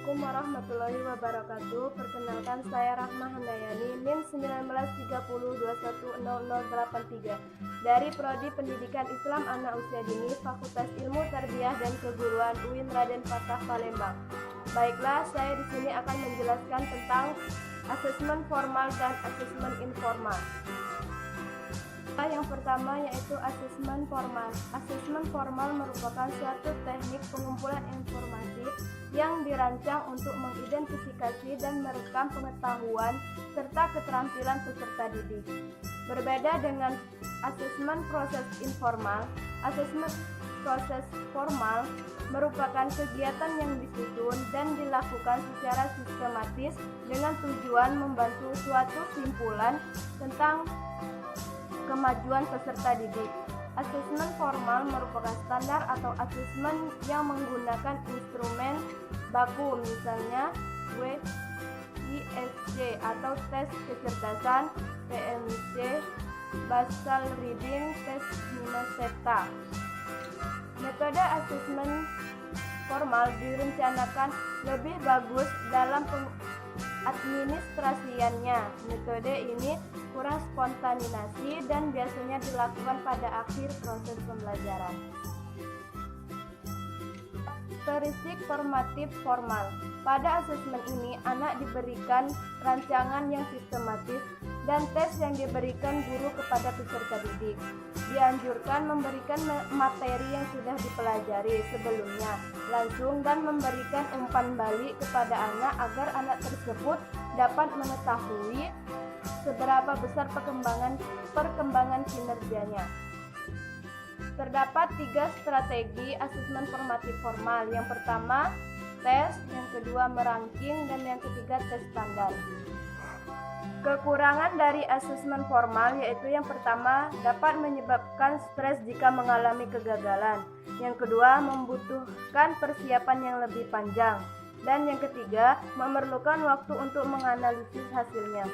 Assalamualaikum warahmatullahi wabarakatuh. Perkenalkan, saya Rahma Handayani, NIM 1930210083 dari Prodi Pendidikan Islam Anak Usia Dini, Fakultas Ilmu Tarbiyah dan Keguruan UIN Raden Fatah Palembang. Baiklah, saya di sini akan menjelaskan tentang asesmen formal dan asesmen informal. Yang pertama yaitu asesmen formal. Asesmen formal merupakan suatu teknik pengumpulan informasi yang dirancang untuk mengidentifikasi dan merekam pengetahuan serta keterampilan peserta didik. Berbeda dengan asesmen proses informal, asesmen proses formal merupakan kegiatan yang disusun dan dilakukan secara sistematis dengan tujuan membantu suatu simpulan tentang kemajuan peserta didik. Asesmen formal merupakan standar atau asesmen yang menggunakan instrumen baku, misalnya WISC atau tes kecerdasan, PMC, basal reading, tes Minnesota. Metode asesmen formal direncanakan lebih bagus dalam administrasiannya. Metode ini kurang spontanisasi dan biasanya dilakukan pada akhir proses pembelajaran. Karakteristik formatif formal. Pada asesmen ini, anak diberikan rancangan yang sistematis dan tes yang diberikan guru kepada peserta didik. Dianjurkan memberikan materi yang sudah dipelajari sebelumnya langsung dan memberikan umpan balik kepada anak agar anak tersebut dapat mengetahui seberapa besar perkembangan kinerjanya. Terdapat 3 strategi asesmen formatif formal. Yang pertama, tes, yang kedua meranking, dan yang ketiga tes standar. Kekurangan dari asesmen formal yaitu yang pertama, dapat menyebabkan stres jika mengalami kegagalan. Yang kedua, membutuhkan persiapan yang lebih panjang. Dan yang ketiga, memerlukan waktu untuk menganalisis hasilnya.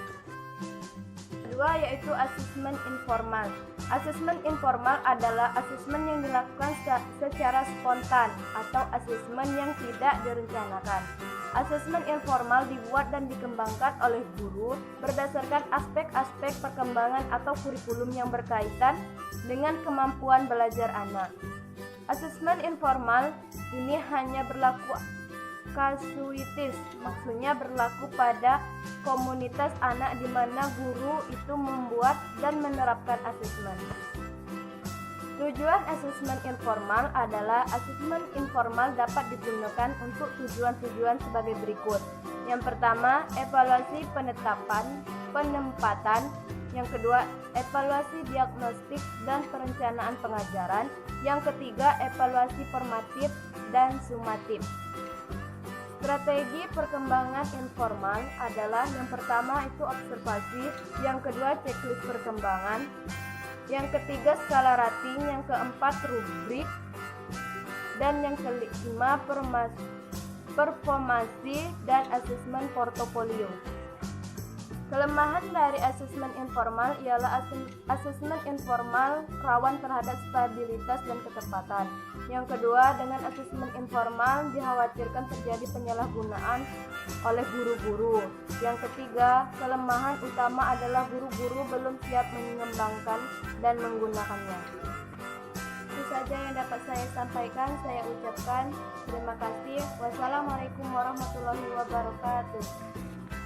Kedua yaitu asesmen informal. Asesmen informal adalah asesmen yang dilakukan secara spontan atau asesmen yang tidak direncanakan. Asesmen informal dibuat dan dikembangkan oleh guru berdasarkan aspek-aspek perkembangan atau kurikulum yang berkaitan dengan kemampuan belajar anak. Asesmen informal ini hanya berlaku kasuitis, maksudnya berlaku pada komunitas anak di mana guru itu membuat dan menerapkan asesmen. Tujuan asesmen informal adalah asesmen informal dapat digunakan untuk tujuan-tujuan sebagai berikut. Yang pertama, evaluasi penempatan. Yang kedua, evaluasi diagnostik dan perencanaan pengajaran. Yang ketiga, evaluasi formatif dan sumatif. Strategi perkembangan informal adalah yang pertama itu observasi, yang kedua checklist perkembangan, yang ketiga skala rating, yang keempat rubrik, dan yang kelima performasi dan asesmen portofolio. Kelemahan dari asesmen informal ialah asesmen informal rawan terhadap stabilitas dan ketepatan. Yang kedua, dengan asesmen informal dikhawatirkan terjadi penyalahgunaan oleh guru-guru. Yang ketiga, kelemahan utama adalah guru-guru belum siap mengembangkan dan menggunakannya. Itu saja yang dapat saya sampaikan. Saya ucapkan terima kasih. Wassalamualaikum warahmatullahi wabarakatuh.